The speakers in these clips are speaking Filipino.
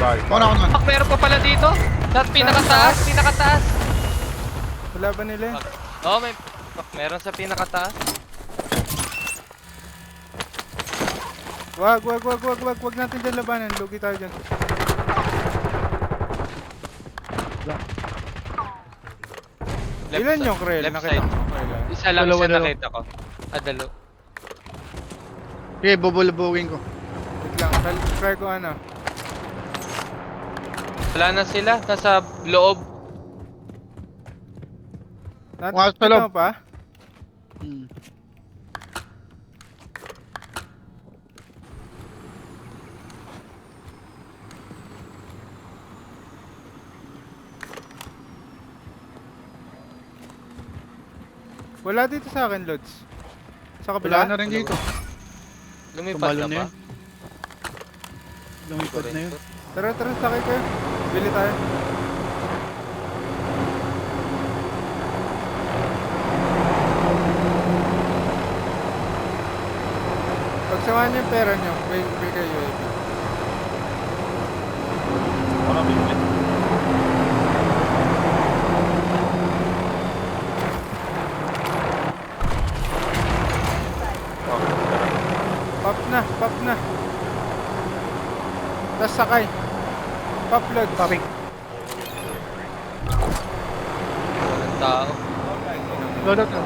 bahay. Una. Fuck, meron pa pala dito. Sa pinakataas. Wala ba nila? Oo, may... Fuck, meron sa pinakataas. Wag natin dyan labanan. Lugi tayo dyan. Ilan yung Krell? Left Nakita side. mo? Okay lang. Isa lang Dalawa, siya dalawa. nakita ko. Dalo. Okay, bubulubugin ko. Wait lang. Try ko ano. Wala na sila. Nasa loob. Mga sa Nakita loob. mo pa? Hmm. Wala dito sa akin, Lods. Sa kabila? Wala na rin dito. Lumipad Tumalo na na ba? yun. Lumipad na yun. Tara, sakay kayo. Bili tayo. Pagsamahan niyo yung pera niyo. Bili kayo UAV. Ano, bibili? Pop na. Tapos sakay. Pop, Lods. Popping. Walang tao. Loadout na.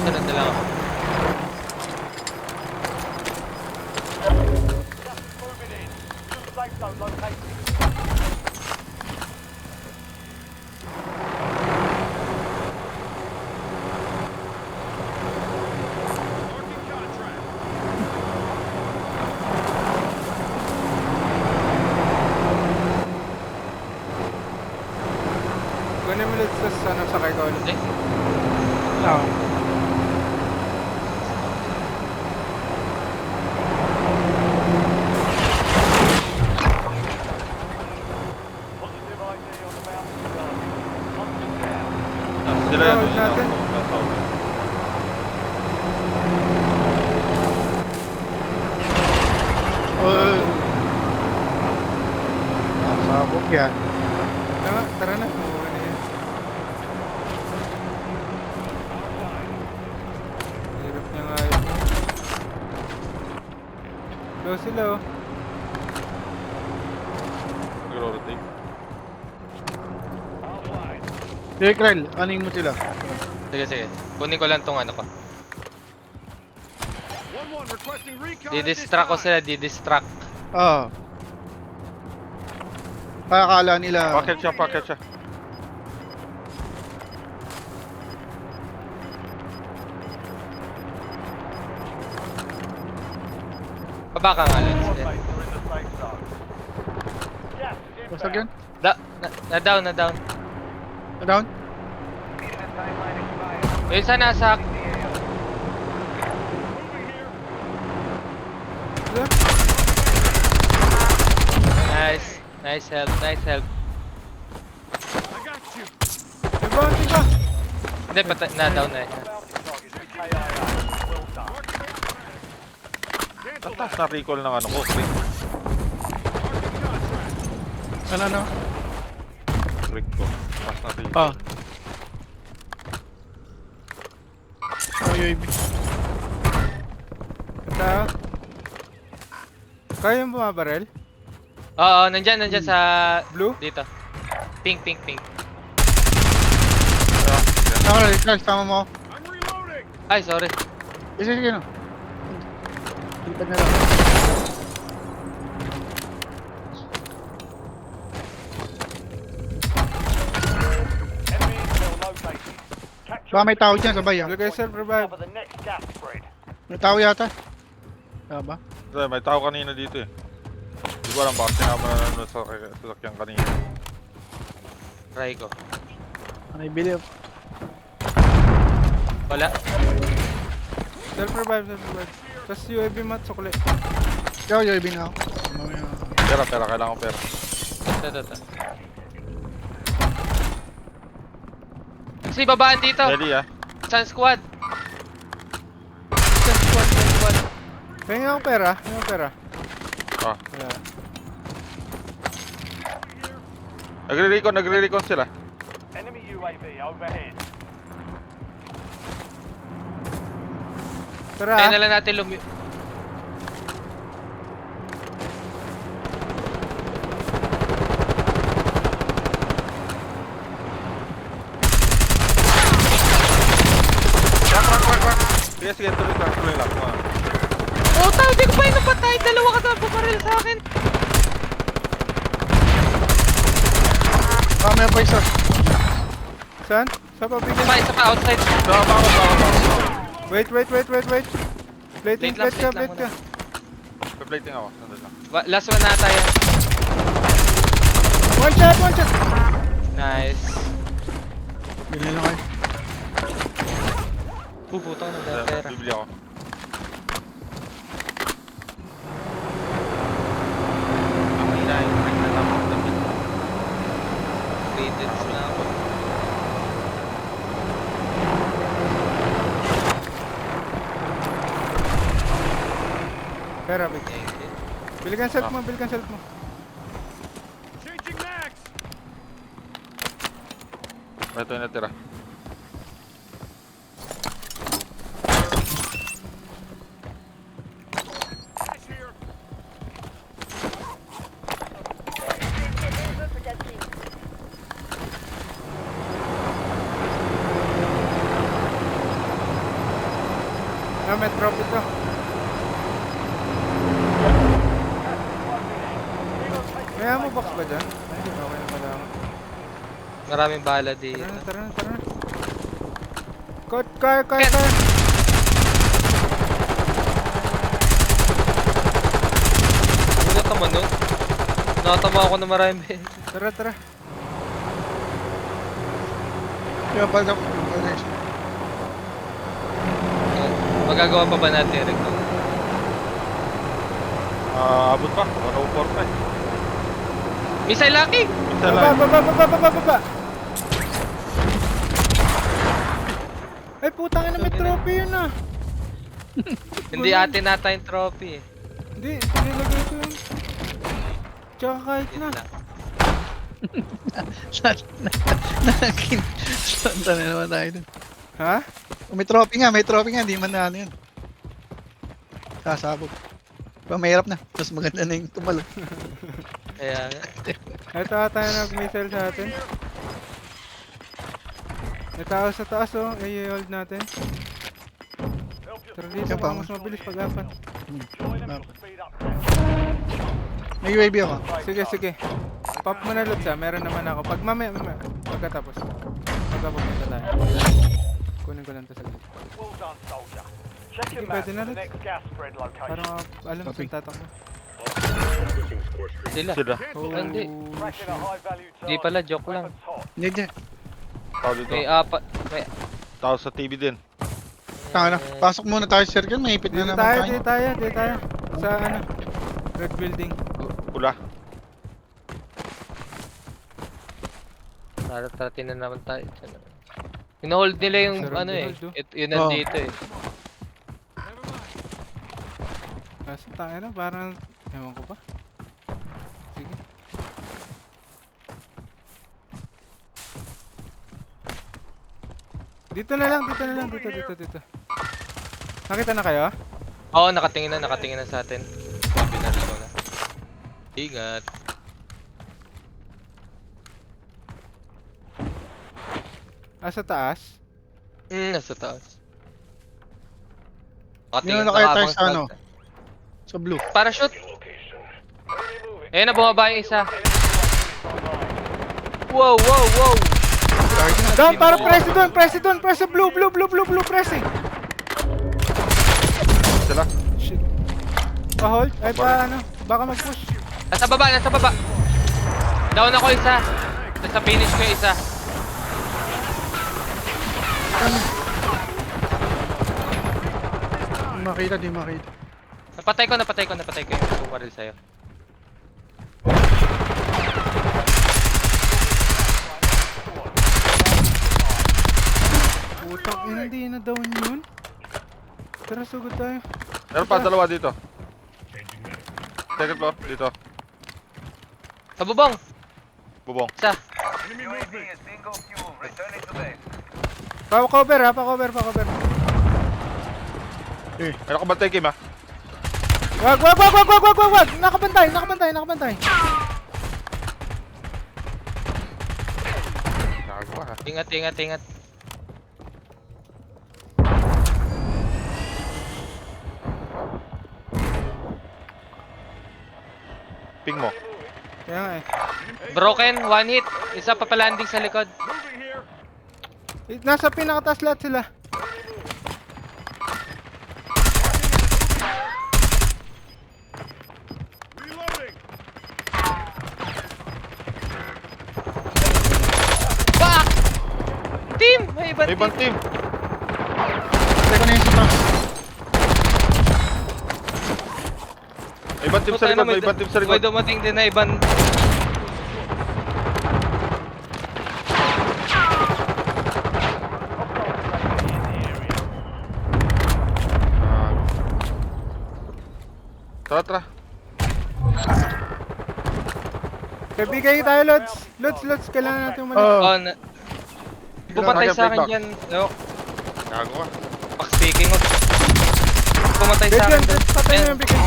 Sunod na lang ako. Kunin mo, Lods. Tapos ano, sakay ka ulit. Hindi. No. Sila yan. Hold natin. Sabog yan. Tara na. Umuwi na yan. Hirap niya nga yun. Low sila oh. Nagro-rotate. Sige, Krell. Aning mo sila. Sige. Kunin ko lang tong ano ko. Didistract ko sila, didistract. Oo. Kaya akala nila. Packet siya. Baba ka nga lang. Basag yan. Na-down. Down. Yung isa nasa... Nice help. Diba? Hindi, na-down na. Tapos na-recall ng ano ko. Ano? Trick ko. Tapos na-recall. Ah. UAV. Ito. Kaya yung bumabarel? Oo, nandyan sa... Blue? Dito. Pink. Okay, Krell, tama mo. Ay, sorry. Sige no. Lipad na lang. Baka may tao dyan, sabay ah. Blue kayo self-revive. May tao yata. Tama ba? May tao kanina dito eh. Hindi ko alam bakit sinama na nanonood sa sasakyan kanina. Try ko. I believe. Wala. Self-revive. Tapos UAV mat, sukli. Ikaw, UAV na ako. Mamaya. Pera, kailangan ko pera. Ito. Kasi babaan dito. Ready ah. Sun squad. Pengen akong pera. Pengen akong pera. Ah, Wala. nagre-recon sila. Enemy UAV overhead. Tara. Kaya na lang natin Crack. Sige, tuloy lang. Oh, tao, di ko pa yung napatay. Dalawa ka na bumaril sa akin. May pa isa. Saan? Saan pa bigyan? Isa pa, outside. Tama. Wait. Plating, Plate lang, plate ka, plate lang plate ka. Pa-plating ako. Sandali lang. Last one na tayo. One shot. Nice. Bilhin lang kayo. Puputang ng Ayan, pera. bibili ako. Ako na yung nagtatapos na bit. Rated na ako. Pera, big. Bili ka ng self mo. Changing mags. Ito yung natira. Flash here. May trophy to. May ammo box ba dyan? Ay, hindi okay na pala ako. Maraming bala dito. Tara na. Car. Ano tama no? Nakatama ako na maraming beses. Tara. Kaya pala. Magagawa pa ba natin, Eric? Abot pa. 104 pa eh. Missile locking! Isa lang. Baba. Ay, putang ina, may trophy yun ah. Hindi atin nata yung trophy eh. Hindi, nilagay ko yun. Tsaka kahit na. Yun lang. Saan na naman tayo dun. Ha? May trophy nga, hindi man na ano yun. Sasabog. Pa mahirap na, mas maganda na yung tumalo. Kaya nga. Ito ata yung nag-missile sa atin. May tao sa taas oh, i-hold natin. Tara dito, Yan pa. baka mas mabilis pag-apan. Join them to speed up. May UAV ako. Sige. Pop mo na loot meron naman ako. Pag pagkatapos. Pagkapunta tayo. Kunin ko lang to sa loot. Well done, soldier. Check your Sige, map pwede na for the rin. next gas spread Para location. alam Copy. saan tatakbo. Sila. Oh, Hindi. Tracking a high-value Hindi target. pala, joke lang. Weapons hot. Hindi. Tao dito. May apat. May... Tao sa TV din. Tanga na. Pasok muna tayo sa circle, may ipit na Dito naman tayo. tayo. Sa ano? Red building. Pula. Tarating na naman tayo. Hinahold nila yung Sarap ano eh. i-hold, oh. Yun nandito eh. Kaso tayo na, parang... Ewan ko pa. Sige. Dito na lang. Dito. Nakita na kayo? Oo, nakatingin na sa atin. Sabi na rin ko na. Ingat. Sa taas? Nasa taas. Yun na kaya tayo sa ano? Sa blue. Parachute! Ayun na, bumaba yung isa. Wow! Down, para press doon, press sa blue, pressing. Sila. Shit. Pa-hold? Ay, ano? Baka mag-push. Nasa baba! Down ako isa. Nasa finish ko yung isa. Di makita. Napatay ko yung bumaril sa'yo. Putang ina, hindi na down yun. Tara, sugod tayo. Meron pa dalawa dito. Second floor, dito. Sa bubong! Bubong. Isa. Pa-cover ha, pa-cover. Meron ka bantay, Kim, ha? Wag! Nakabantay! Gago ka, ha? Ingat. Ping mo. Kaya nga eh. Broken, one hit. Isa pa palanding sa likod. Nasa pinakataas lahat sila. Fuck! Team! May ibang May ibang team. team. Patay ko na yung sa taas. May ibang team sa likod, may ibang team sa May likod. dumating din na ibang... Tara. Kabigay tayo, Lods, kailangan natin umalis. Oo. Oh, na... Pumatay sa akin Back. dyan. No, Gago ka. speaking of... Pumatay sa akin dyan. Patay na Yan. yung bigay.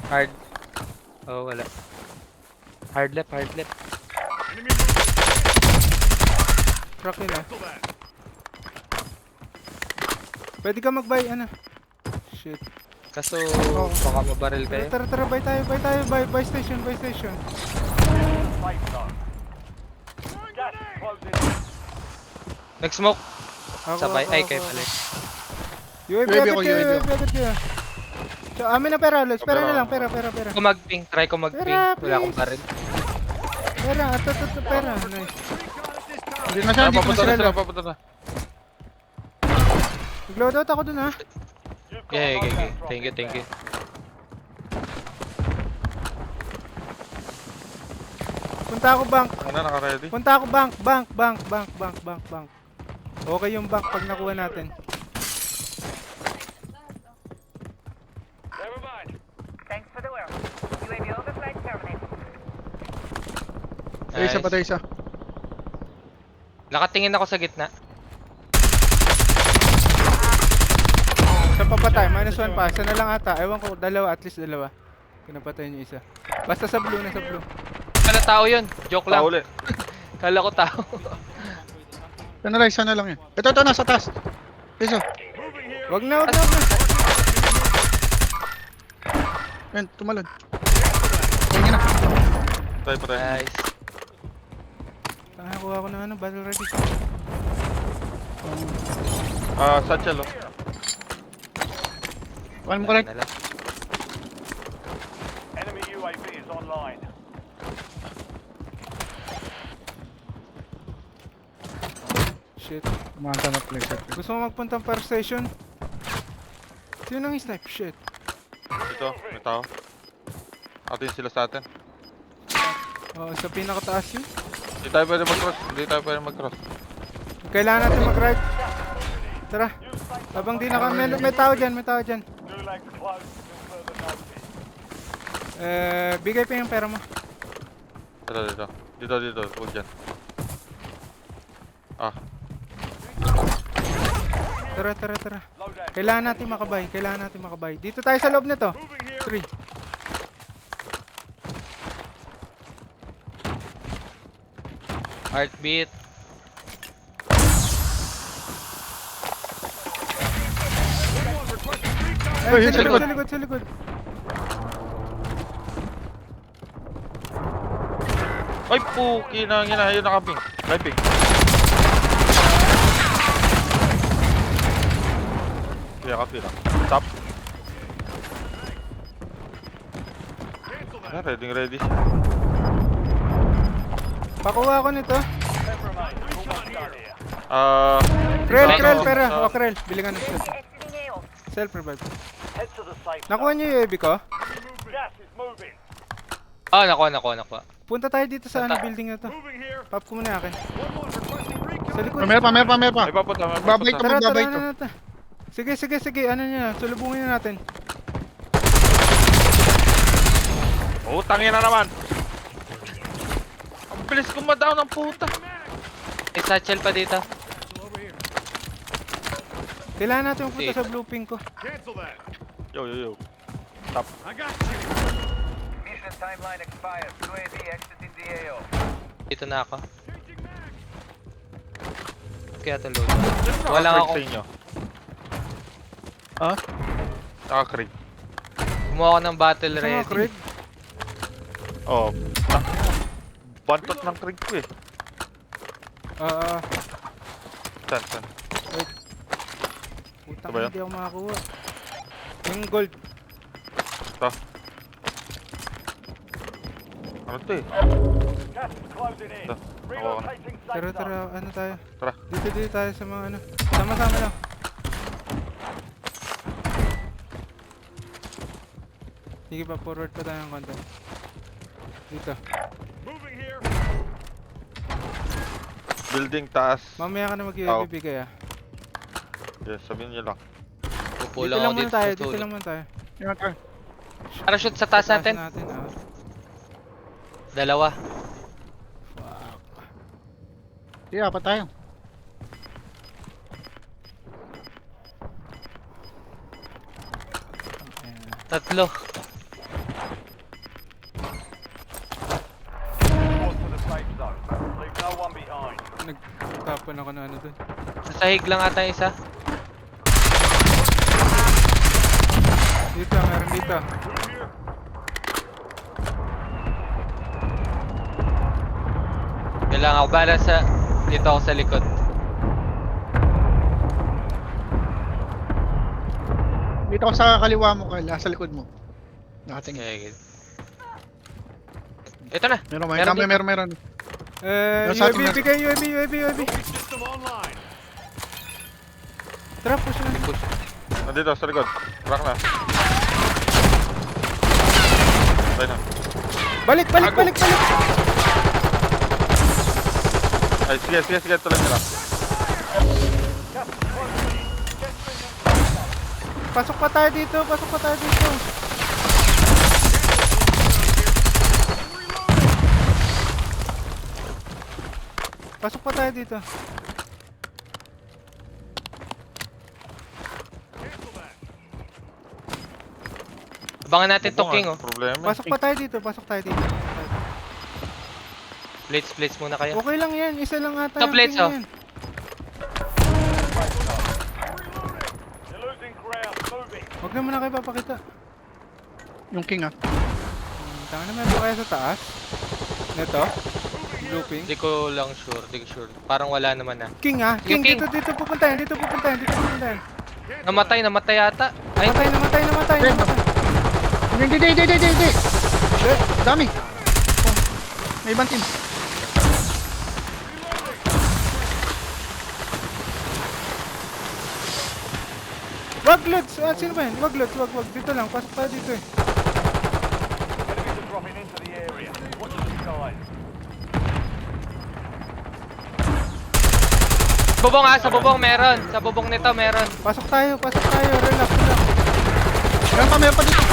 Hard. Oh, wala. Hard left. Rocky na. Pwede ka mag-buy, ano? Shit. Kaso, baka mabaril kayo. Tara, buy tayo, buy station. Safe zone. Gas is closing in. Nag-smoke. Ako, Sabay. Ay, ako. kayo pala. UAV UAV agad ako, kayo, UAV ako. UAV agad kayo. So, amin na pera, Lods. Pera na lang, pera. Ko mag-ping. Try ko mag-ping. Pera, Wala akong please. baril. Pera, pera. Nice. Hindi na siya, dito na Papunta sila. na. Papunta na. Nag-loadout ako dun, ha? You've got Okay. loadout drop Thank you. inbound. Punta ako bank. Ano, naka-ready? Punta ako bank. Okay yung bank pag nakuha natin. Never mind. Thanks for the work. UAV overflight terminated. Patay isa. Nakatingin ako sa gitna. Sa papatay, -1 pa. Isa na lang ata. Ewan ko, at least dalawa. Pinapatay niyo isa. Basta sa blue, nasa blue. Kala tao yun. Joke lang. Tao ulit. Kala ko tao. Isa na lang yun. Ito, nasa taas. Isa. Wag na. Yan, tumalon. Tingin na. Patay. Nice. Nakakuha ko na battle ready. Satchel, oh. Kuhan mo correct. Na lang. Enemy UAV is online. Shit. Kumanta na place. Gusto mo magpuntang fire station? Sino nang snipe? Shit. Dito, may tao. Atin sila sa atin. Oh, sa pinakataas yun. Hindi tayo pwede mag-cross. Kailangan natin mag-ride. Tara. Habang di naka... May tao dyan. Gulag closed until further notice. Bigay pa yung pera mo. Dito. Huwag dyan. Tara. Loadout. Kailangan natin makabay. Dito tayo sa loob nito. 3. Heartbeat. Ay, Sa sa likod. likod. Ay, puki na yun nakaping. Sniping. Kaya kapila. Stop. Ready siya. Pakuha ko nito. 10 remain. Almost done here. Krell, Thank you. pera. O, Krell. Bilingan ng self. Exiting AO. Self-revive. Head to the safe Nakuha zone. niyo yung UAV ko? Gas is moving. Nakuha. Punta tayo dito sa Tata. building na to. Moving here. Pop ko muna akin. Sa likod. Meron pa. May papunta. Magbabay ito. Tara, Magbabay ito. na. Sige. Ano niya? Sulubungin na natin. Utangin na naman. Ang bilis ko ma-down ng puta. May satchel pa dito. Kailangan natin pupunta Safe. sa blue pink ko. Cancel that. Yo. I got you. Mission timeline expired. UAV exiting the AO. Dito na ako. Kaya ito load. Wala Wala ako ako. sa inyo. Ha? Naka-crig. Kumuha ako ng battle Saan nga, ready. Craig? Oh. Bantot ng crig ko eh. Saan? Putang Ito ba yun? hindi ako makakuha. Yung gold. Ito. Ano to eh? Gas is closing in. Ito. Relocating safe zone. Tara, ano tayo? Tara. Dito tayo sa mga ano. Sama-sama lang. Sige pa, forward pa tayo ng konti. Dito. Moving here. Building taas. Mamaya ka na mag-UAV kaya. Yes, sabihin niyo lang. Pupo Dito lang lang ako muna dito tayo, sa dito tulog. lang muna tayo. Yan, Carl. Parachute sa taas natin. Dalawa. Fuck. Sige, apat tayo. Ayan. Tatlo. Forward to the safe zone. Leave no one behind. Nagtapon ako na ano dun. Sa sahig lang ata yung isa. Dito, meron dito. Kailangan ako bala sa... Dito ako sa likod. Dito ako sa kaliwa mo, Carl. Sa likod mo. Nakatingin. Okay. Ito na. Meron. Nasa atin UAV, na- bigay UAV. System online. Tara, push na. Push. Nandito, sa likod. Crack na. Tayo na. Balik. Ay, sige. Tuloy nila. Pasok pa tayo dito. Pasok pa tayo dito. Abangan natin to, Bubong, King, ah. oh. Problema. Pasok tayo dito. Blitz muna kayo. Okay lang yan. Isa lang ata Top yung plates, king oh. yan. You're losing ground. Moving. Huwag naman na kayo papakita. Yung king ah. Tanga na meron kaya sa taas. Neto. Blue pink. Di ko sure. Parang wala naman na. King ah. Yung King, king. dito pupuntahan. Namatay ata. Ay, Namatay. Hindi. Dami. Oh, may ibang team. Wag loads. Sino ba yan? Wag loads. Dito lang. Pasok tayo dito eh. Enemies are dropping into the area. Watch the skies. sa bubong meron. Sa bubong nito meron. Pasok tayo. Relax. Meron pa dito.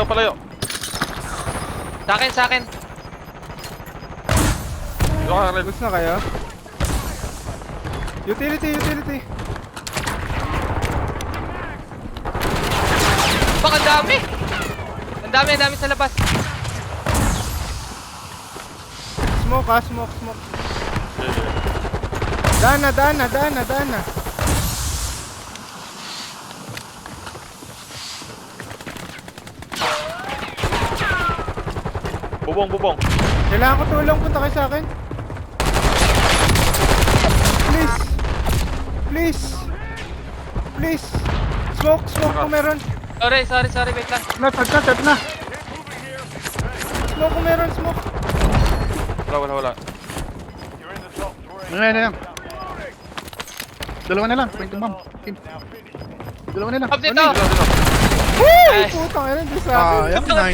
Palayo. Sa akin. Dito ka, Red. Gusto na kayo? Utility. Baka ang dami. Ang dami sa labas. Smoke. Yeah. Daan na. Bubong. Kailangan ko tulong. Punta kayo sa akin. Please. Smoke kung meron. Sorry, wait lang. Set na. Smoke kung meron. Wala. You're in the top three. Ayan. Dalawa na lang. Point to bomb. Team. Dalawa na lang. Top dito. Dito. Woo! Nice. Putang ina, hindi sa akin. Yan.